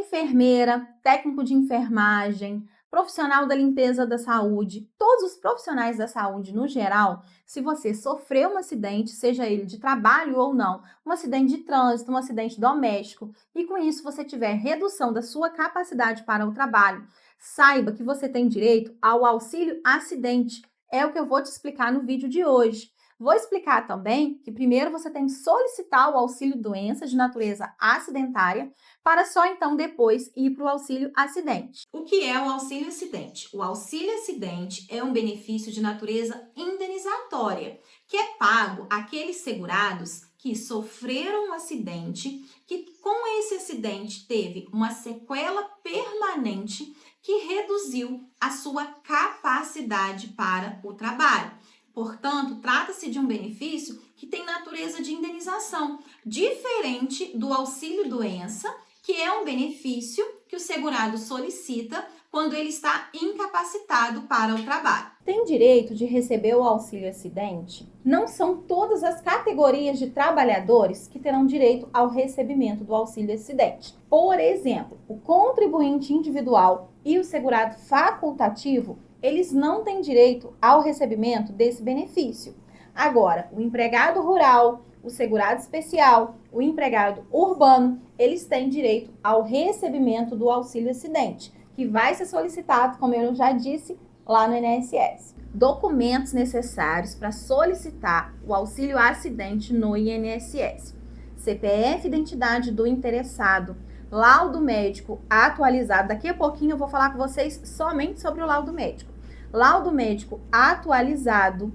enfermeira, técnico de enfermagem, profissional da limpeza da saúde, todos os profissionais da saúde no geral, se você sofreu um acidente, seja ele de trabalho ou não, um acidente de trânsito, um acidente doméstico, e com isso você tiver redução da sua capacidade para o trabalho, saiba que você tem direito ao auxílio acidente. É o que eu vou te explicar no vídeo de hoje. Vou explicar também que primeiro você tem que solicitar o auxílio doença de natureza acidentária, para só então depois ir para o auxílio acidente. O que é o auxílio acidente? O auxílio acidente é um benefício de natureza indenizatória, que é pago àqueles segurados que sofreram um acidente, que com esse acidente teve uma sequela permanente que reduziu a sua capacidade para o trabalho. Portanto, trata-se de um benefício que tem natureza de indenização, diferente do auxílio-doença, que é um benefício que o segurado solicita quando ele está incapacitado para o trabalho. Tem direito de receber o auxílio-acidente? Não são todas as categorias de trabalhadores que terão direito ao recebimento do auxílio-acidente. Por exemplo, o contribuinte individual e o segurado facultativo, eles não têm direito ao recebimento desse benefício. Agora, o empregado rural, o segurado especial, o empregado urbano, eles têm direito ao recebimento do auxílio-acidente, que vai ser solicitado, como eu já disse, lá no INSS. Documentos necessários para solicitar o auxílio-acidente no INSS: CPF, identidade do interessado, laudo médico atualizado. Daqui a pouquinho eu vou falar com vocês somente sobre o laudo médico. Laudo médico atualizado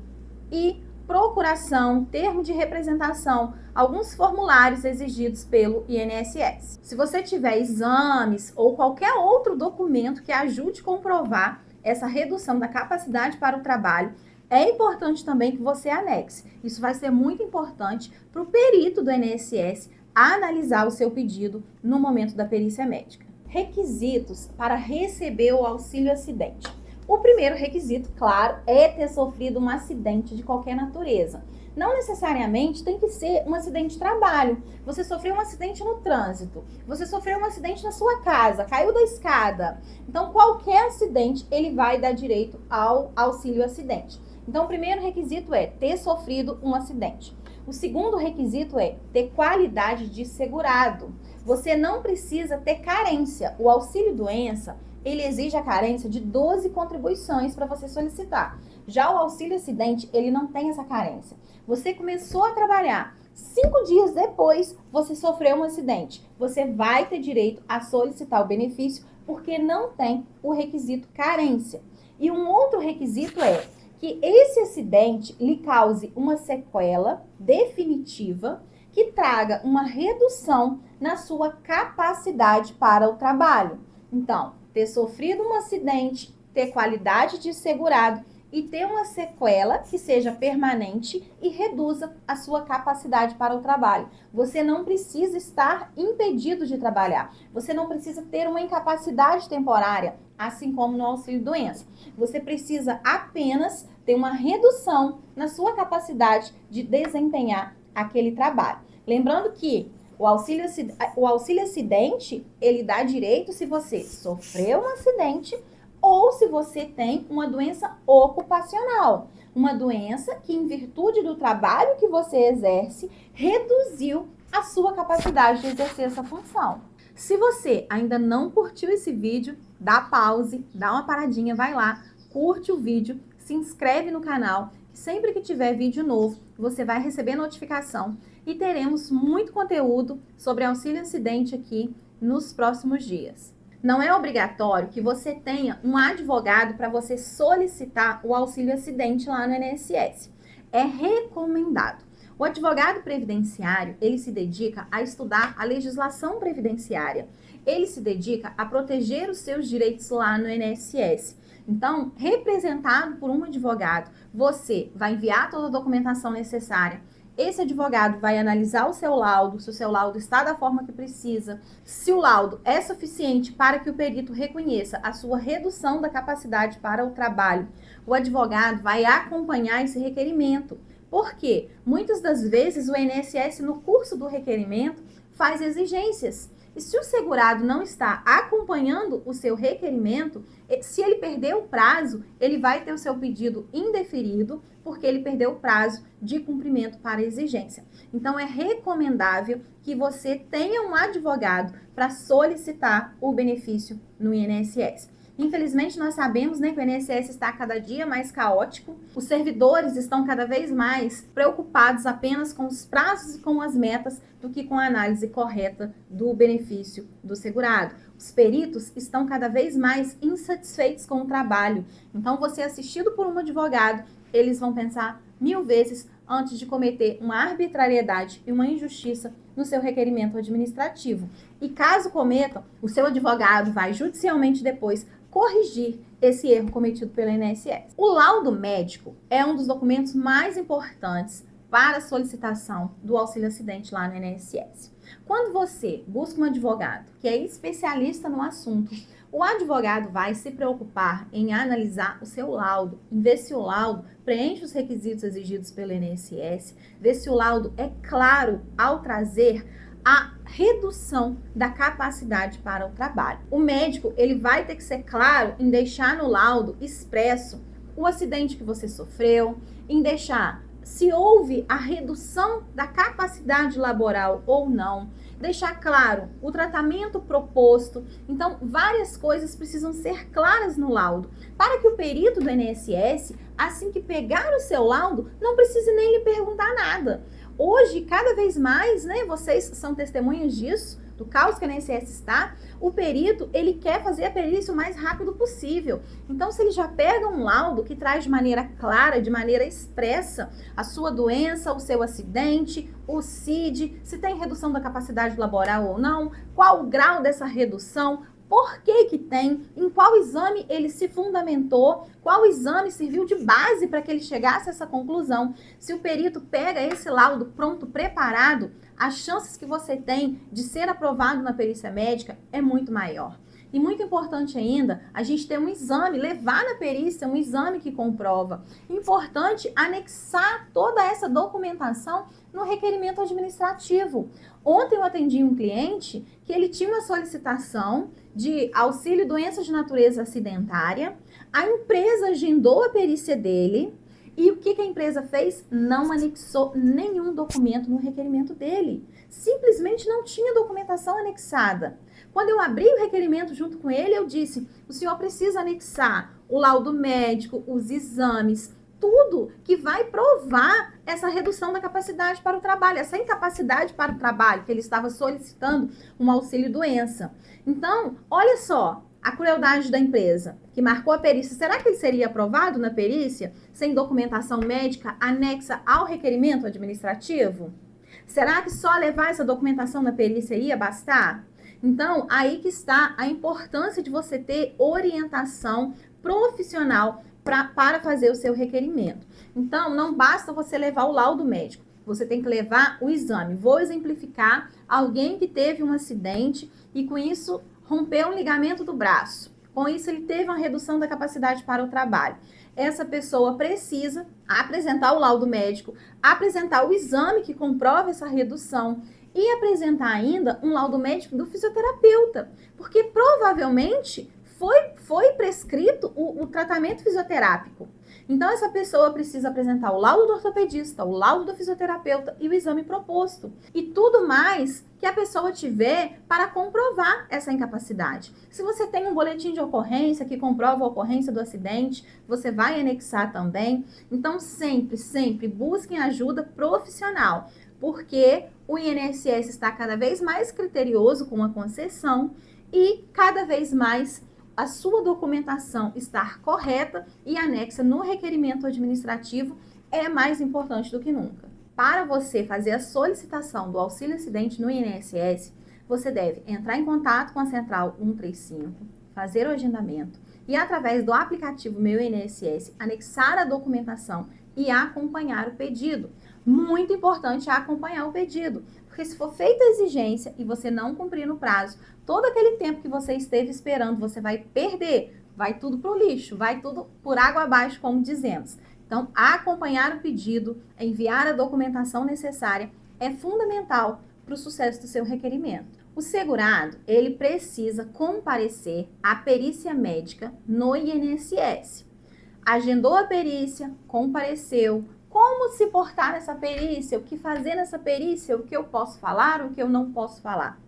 e procuração, termo de representação, alguns formulários exigidos pelo INSS. Se você tiver exames ou qualquer outro documento que ajude a comprovar essa redução da capacidade para o trabalho, é importante também que você anexe. Isso vai ser muito importante para o perito do INSS analisar o seu pedido no momento da perícia médica. Requisitos para receber o auxílio-acidente. O primeiro requisito, claro, é ter sofrido um acidente de qualquer natureza. Não necessariamente tem que ser um acidente de trabalho. Você sofreu um acidente no trânsito, você sofreu um acidente na sua casa, caiu da escada. Então, qualquer acidente, ele vai dar direito ao auxílio-acidente. Então, o primeiro requisito é ter sofrido um acidente. O segundo requisito é ter qualidade de segurado. Você não precisa ter carência. O auxílio-doença, ele exige a carência de 12 contribuições para você solicitar. Já o auxílio-acidente, ele não tem essa carência. Você começou a trabalhar, 5 dias depois você sofreu um acidente. Você vai ter direito a solicitar o benefício porque não tem o requisito carência. E um outro requisito é que esse acidente lhe cause uma sequela definitiva que traga uma redução na sua capacidade para o trabalho. Então, ter sofrido um acidente, ter qualidade de segurado e ter uma sequela que seja permanente e reduza a sua capacidade para o trabalho. Você não precisa estar impedido de trabalhar. Você não precisa ter uma incapacidade temporária, assim como no auxílio-doença. Você precisa apenas ter uma redução na sua capacidade de desempenhar aquele trabalho. Lembrando que o auxílio-acidente, ele dá direito se você sofreu um acidente ou se você tem uma doença ocupacional. Uma doença que, em virtude do trabalho que você exerce, reduziu a sua capacidade de exercer essa função. Se você ainda não curtiu esse vídeo, dá pause, dá uma paradinha, vai lá, curte o vídeo, se inscreve no canal, que sempre que tiver vídeo novo, você vai receber notificação e teremos muito conteúdo sobre auxílio-acidente aqui nos próximos dias. Não é obrigatório que você tenha um advogado para você solicitar o auxílio-acidente lá no INSS. É recomendado. O advogado previdenciário, ele se dedica a estudar a legislação previdenciária. Ele se dedica a proteger os seus direitos lá no INSS. Então, representado por um advogado, você vai enviar toda a documentação necessária. Esse advogado vai analisar o seu laudo, se o seu laudo está da forma que precisa, se o laudo é suficiente para que o perito reconheça a sua redução da capacidade para o trabalho. O advogado vai acompanhar esse requerimento. Por quê? Muitas das vezes o INSS, no curso do requerimento, faz exigências. E se o segurado não está acompanhando o seu requerimento, se ele perder o prazo, ele vai ter o seu pedido indeferido, porque ele perdeu o prazo de cumprimento para a exigência. Então, é recomendável que você tenha um advogado para solicitar o benefício no INSS. Infelizmente, nós sabemos, né, que o INSS está cada dia mais caótico. Os servidores estão cada vez mais preocupados apenas com os prazos e com as metas do que com a análise correta do benefício do segurado. Os peritos estão cada vez mais insatisfeitos com o trabalho. Então, você assistido por um advogado, eles vão pensar 1000 vezes antes de cometer uma arbitrariedade e uma injustiça no seu requerimento administrativo. E caso cometam, o seu advogado vai judicialmente depois corrigir esse erro cometido pelo INSS. O laudo médico é um dos documentos mais importantes para a solicitação do auxílio acidente lá no INSS. Quando você busca um advogado que é especialista no assunto, o advogado vai se preocupar em analisar o seu laudo, em ver se o laudo preenche os requisitos exigidos pelo INSS, ver se o laudo é claro ao trazer a redução da capacidade para o trabalho. O médico, ele vai ter que ser claro em deixar no laudo expresso o acidente que você sofreu, em deixar se houve a redução da capacidade laboral ou não, deixar claro o tratamento proposto. Então, várias coisas precisam ser claras no laudo, para que o perito do INSS, assim que pegar o seu laudo, não precise nem lhe perguntar nada. Hoje, cada vez mais, né, vocês são testemunhas disso, do caos que a INSS está, o perito, ele quer fazer a perícia o mais rápido possível. Então, se ele já pega um laudo que traz de maneira clara, de maneira expressa, a sua doença, o seu acidente, o CID, se tem redução da capacidade laboral ou não, qual o grau dessa redução, por que que tem, em qual exame ele se fundamentou, qual exame serviu de base para que ele chegasse a essa conclusão. Se o perito pega esse laudo pronto, preparado, as chances que você tem de ser aprovado na perícia médica é muito maior. E muito importante ainda, a gente ter um exame, levar na perícia um exame que comprova. Importante anexar toda essa documentação no requerimento administrativo. Ontem eu atendi um cliente que ele tinha uma solicitação de auxílio doença de natureza acidentária, a empresa agendou a perícia dele, e o que a empresa fez? Não anexou nenhum documento no requerimento dele. Simplesmente não tinha documentação anexada. Quando eu abri o requerimento junto com ele, eu disse, o senhor precisa anexar o laudo médico, os exames, tudo que vai provar essa redução da capacidade para o trabalho, essa incapacidade para o trabalho, que ele estava solicitando um auxílio-doença. Então, olha só, a crueldade da empresa, que marcou a perícia, será que ele seria aprovado na perícia sem documentação médica anexa ao requerimento administrativo? Será que só levar essa documentação na perícia ia bastar? Então, aí que está a importância de você ter orientação profissional para fazer o seu requerimento. Então, não basta você levar o laudo médico, você tem que levar o exame. Vou exemplificar alguém que teve um acidente e com isso rompeu um ligamento do braço. Com isso, ele teve uma redução da capacidade para o trabalho. Essa pessoa precisa apresentar o laudo médico, apresentar o exame que comprova essa redução e apresentar ainda um laudo médico do fisioterapeuta, porque provavelmente foi prescrito o tratamento fisioterápico. Então, essa pessoa precisa apresentar o laudo do ortopedista, o laudo do fisioterapeuta e o exame proposto. E tudo mais que a pessoa tiver para comprovar essa incapacidade. Se você tem um boletim de ocorrência que comprova a ocorrência do acidente, você vai anexar também. Então, sempre busquem ajuda profissional, porque o INSS está cada vez mais criterioso com a concessão e cada vez mais a sua documentação estar correta e anexa no requerimento administrativo é mais importante do que nunca. Para você fazer a solicitação do auxílio acidente no INSS, você deve entrar em contato com a Central 135, fazer o agendamento e, através do aplicativo Meu INSS, anexar a documentação e acompanhar o pedido. Muito importante acompanhar o pedido, porque se for feita a exigência e você não cumprir no prazo, todo aquele tempo que você esteve esperando, você vai perder, vai tudo para o lixo, vai tudo por água abaixo, como dizemos. Então, acompanhar o pedido, enviar a documentação necessária é fundamental para o sucesso do seu requerimento. O segurado, ele precisa comparecer à perícia médica no INSS. Agendou a perícia, compareceu. Como se portar nessa perícia? O que fazer nessa perícia? O que eu posso falar? O que eu não posso falar?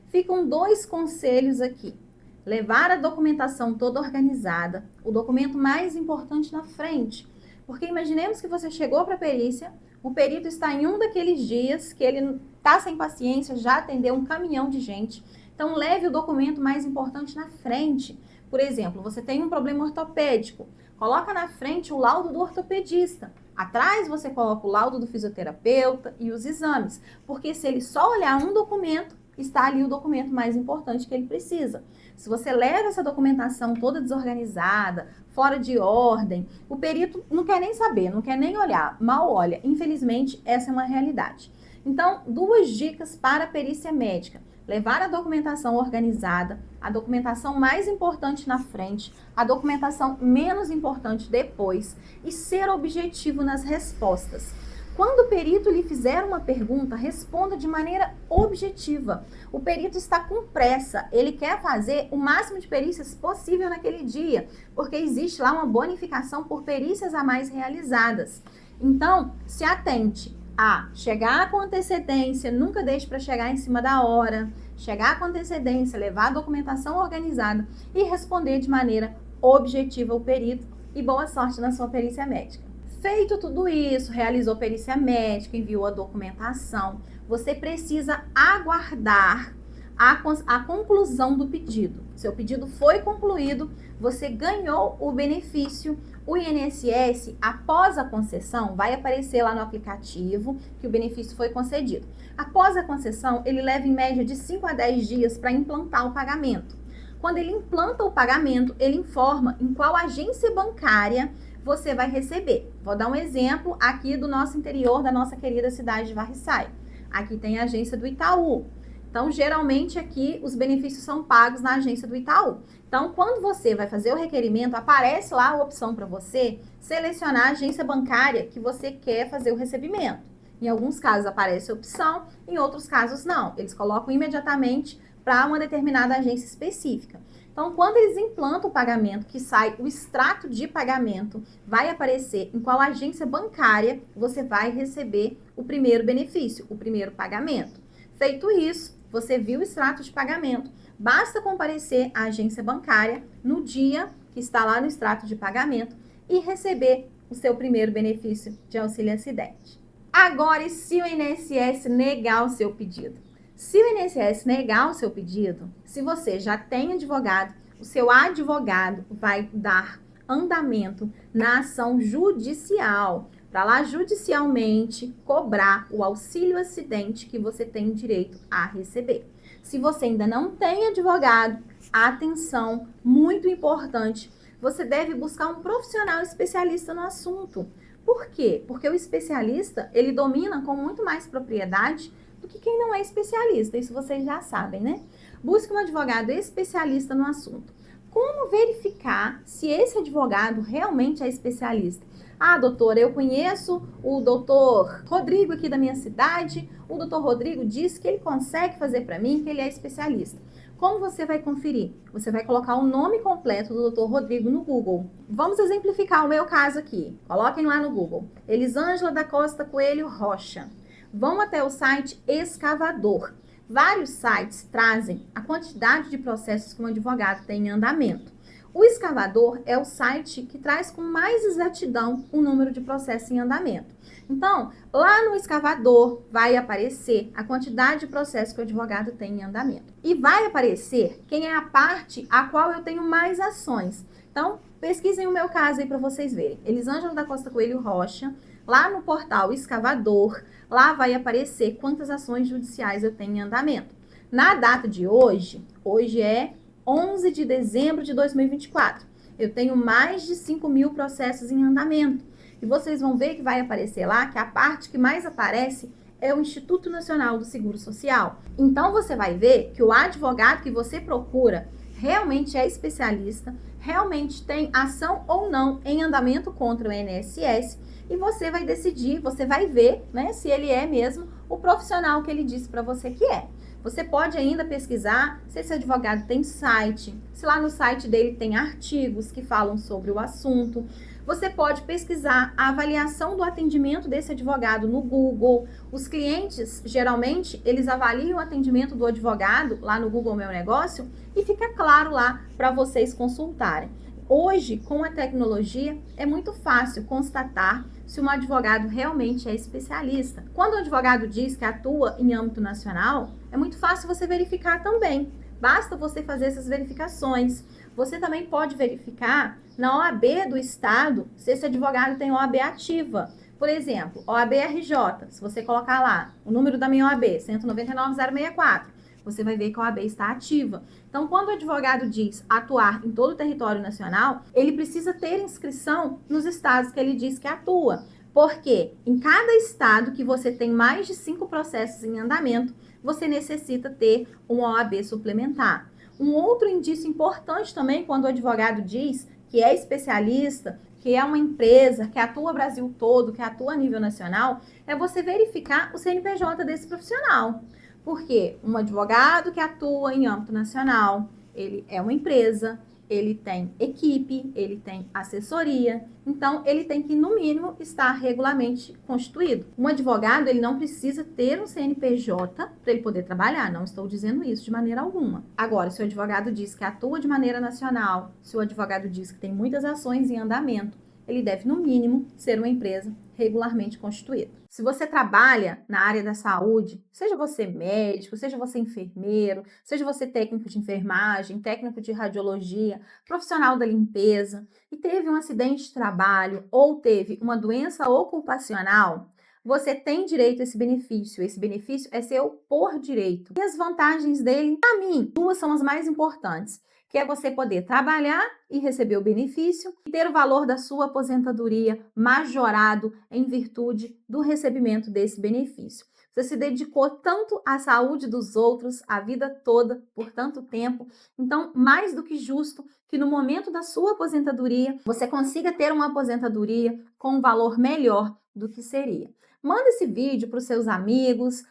Ficam 2 conselhos aqui. Levar a documentação toda organizada, o documento mais importante na frente. Porque imaginemos que você chegou para a perícia, o perito está em um daqueles dias que ele está sem paciência, já atendeu um caminhão de gente. Então, leve o documento mais importante na frente. Por exemplo, você tem um problema ortopédico, coloca na frente o laudo do ortopedista. Atrás você coloca o laudo do fisioterapeuta e os exames. Porque se ele só olhar um documento, está ali o documento mais importante que ele precisa. Se você leva essa documentação toda desorganizada, fora de ordem, o perito não quer nem saber, não quer nem olhar, mal olha. Infelizmente, essa é uma realidade. Então, 2 dicas para a perícia médica. Levar a documentação organizada, a documentação mais importante na frente, a documentação menos importante depois e ser objetivo nas respostas. Quando o perito lhe fizer uma pergunta, responda de maneira objetiva. O perito está com pressa, ele quer fazer o máximo de perícias possível naquele dia, porque existe lá uma bonificação por perícias a mais realizadas. Então, se atente a chegar com antecedência, nunca deixe para chegar em cima da hora, chegar com antecedência, levar a documentação organizada e responder de maneira objetiva ao perito. E boa sorte na sua perícia médica. Feito tudo isso, realizou perícia médica, enviou a documentação, você precisa aguardar a conclusão do pedido. Seu pedido foi concluído, você ganhou o benefício. O INSS, após a concessão, vai aparecer lá no aplicativo que o benefício foi concedido. Após a concessão, ele leva em média de 5 a 10 dias para implantar o pagamento. Quando ele implanta o pagamento, ele informa em qual agência bancária você vai receber. Vou dar um exemplo aqui do nosso interior, da nossa querida cidade de Varriçai. Aqui tem a agência do Itaú. Então, geralmente aqui os benefícios são pagos na agência do Itaú. Então, quando você vai fazer o requerimento, aparece lá a opção para você selecionar a agência bancária que você quer fazer o recebimento. Em alguns casos aparece a opção, em outros casos não. Eles colocam imediatamente para uma determinada agência específica. Então, quando eles implantam o pagamento, que sai o extrato de pagamento, vai aparecer em qual agência bancária você vai receber o primeiro benefício, o primeiro pagamento. Feito isso, você viu o extrato de pagamento, basta comparecer à agência bancária no dia que está lá no extrato de pagamento e receber o seu primeiro benefício de auxílio acidente. Agora, e se o INSS negar o seu pedido? Se o INSS negar o seu pedido, se você já tem advogado, o seu advogado vai dar andamento na ação judicial, para lá judicialmente cobrar o auxílio acidente que você tem direito a receber. Se você ainda não tem advogado, atenção, muito importante, você deve buscar um profissional especialista no assunto. Por quê? Porque o especialista, ele domina com muito mais propriedade do que quem não é especialista. Isso vocês já sabem, né? Busque um advogado especialista no assunto. Como verificar se esse advogado realmente é especialista? Ah, doutora, eu conheço o doutor Rodrigo aqui da minha cidade. O doutor Rodrigo disse que ele consegue fazer para mim, que ele é especialista. Como você vai conferir? Você vai colocar o nome completo do doutor Rodrigo no Google. Vamos exemplificar o meu caso aqui. Coloquem lá no Google. Elisângela da Costa Coelho Rocha. Vão até o site Escavador. Vários sites trazem a quantidade de processos que um advogado tem em andamento. O Escavador é o site que traz com mais exatidão o número de processos em andamento. Então, lá no Escavador vai aparecer a quantidade de processos que o advogado tem em andamento. E vai aparecer quem é a parte a qual eu tenho mais ações. Então, pesquisem o meu caso aí para vocês verem. Elisângela da Costa Coelho Rocha, lá no portal Escavador, lá vai aparecer quantas ações judiciais eu tenho em andamento. Na data de hoje, hoje é 11 de dezembro de 2024. Eu tenho mais de 5.000 processos em andamento. E vocês vão ver que vai aparecer lá que a parte que mais aparece é o Instituto Nacional do Seguro Social. Então, você vai ver que o advogado que você procura realmente é especialista, realmente tem ação ou não em andamento contra o INSS e você vai decidir, você vai ver, né, se ele é mesmo o profissional que ele disse para você que é. Você pode ainda pesquisar se esse advogado tem site, se lá no site dele tem artigos que falam sobre o assunto. Você pode pesquisar a avaliação do atendimento desse advogado no Google. Os clientes, geralmente, eles avaliam o atendimento do advogado lá no Google Meu Negócio e fica claro lá para vocês consultarem. Hoje, com a tecnologia, é muito fácil constatar se um advogado realmente é especialista. Quando o advogado diz que atua em âmbito nacional, é muito fácil você verificar também. Basta você fazer essas verificações. Você também pode verificar na OAB do estado se esse advogado tem OAB ativa. Por exemplo, OAB RJ, se você colocar lá o número da minha OAB, 199064, você vai ver que a OAB está ativa. Então, quando o advogado diz atuar em todo o território nacional, ele precisa ter inscrição nos estados que ele diz que atua. Porque em cada estado que você tem mais de 5 processos em andamento, você necessita ter uma OAB suplementar. Um outro indício importante também, quando o advogado diz que é especialista, que é uma empresa que atua Brasil todo, que atua a nível nacional, é você verificar o CNPJ desse profissional. Porque um advogado que atua em âmbito nacional, ele é uma empresa, ele tem equipe, ele tem assessoria, então ele tem que, no mínimo, estar regularmente constituído. Um advogado, ele não precisa ter um CNPJ para ele poder trabalhar, não estou dizendo isso de maneira alguma. Agora, se o advogado diz que atua de maneira nacional, se o advogado diz que tem muitas ações em andamento, ele deve, no mínimo, ser uma empresa regularmente constituída. Se você trabalha na área da saúde, seja você médico, seja você enfermeiro, seja você técnico de enfermagem, técnico de radiologia, profissional da limpeza, e teve um acidente de trabalho ou teve uma doença ocupacional, você tem direito a esse benefício. Esse benefício é seu por direito. E as vantagens dele, para mim, duas são as mais importantes, que é você poder trabalhar e receber o benefício e ter o valor da sua aposentadoria majorado em virtude do recebimento desse benefício. Você se dedicou tanto à saúde dos outros a vida toda, por tanto tempo, então mais do que justo que no momento da sua aposentadoria você consiga ter uma aposentadoria com um valor melhor do que seria. Manda esse vídeo para os seus amigos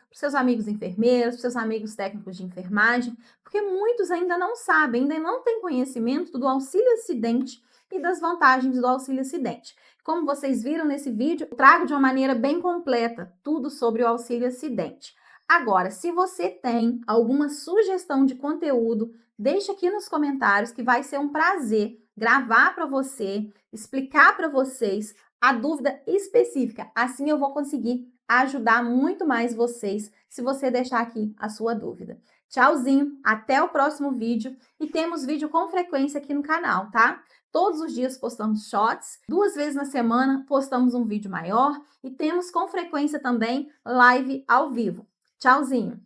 enfermeiros, para os seus amigos técnicos de enfermagem, porque muitos ainda não sabem, ainda não têm conhecimento do auxílio acidente e das vantagens do auxílio acidente. Como vocês viram nesse vídeo, eu trago de uma maneira bem completa tudo sobre o auxílio acidente. Agora, se você tem alguma sugestão de conteúdo, deixa aqui nos comentários que vai ser um prazer gravar para você, explicar para vocês a dúvida específica. Assim eu vou conseguir ajudar muito mais vocês se você deixar aqui a sua dúvida. Tchauzinho, até o próximo vídeo e temos vídeo com frequência aqui no canal, tá? Todos os dias postamos shots, 2 vezes na semana postamos um vídeo maior e temos com frequência também live ao vivo. Tchauzinho!